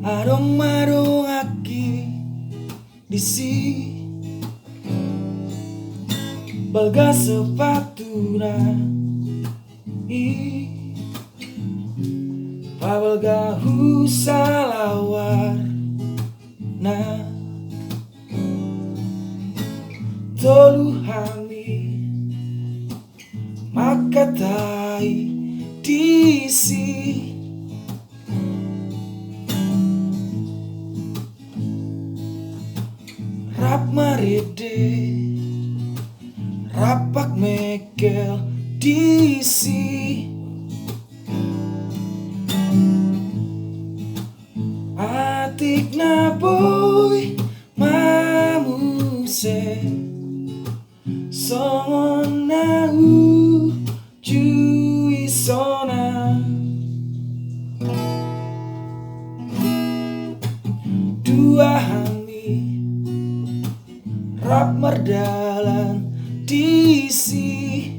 Arong-marong aki disi balga sepatuna i pabalga husalawar na tolu hami makatai disi rap maride rapak mekel disi atik na boy mamuse songon na ujui sona dua hami rap merdalan disi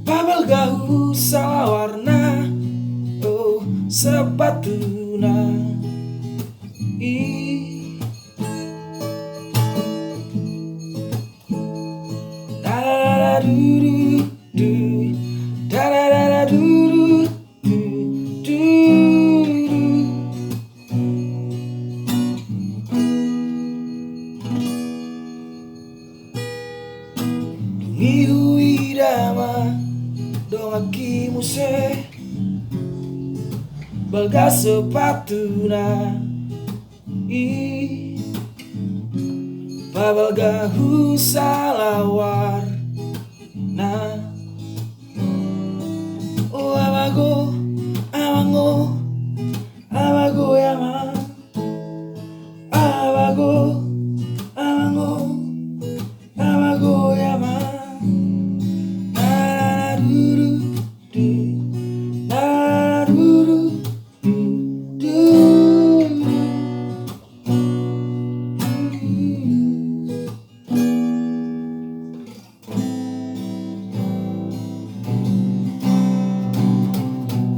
babal gahu sawarna oh sepatuna i da da da du du da da da da du du du Mihu irama dong aki muse balga sepatuna i pabalga husalawar na oh abago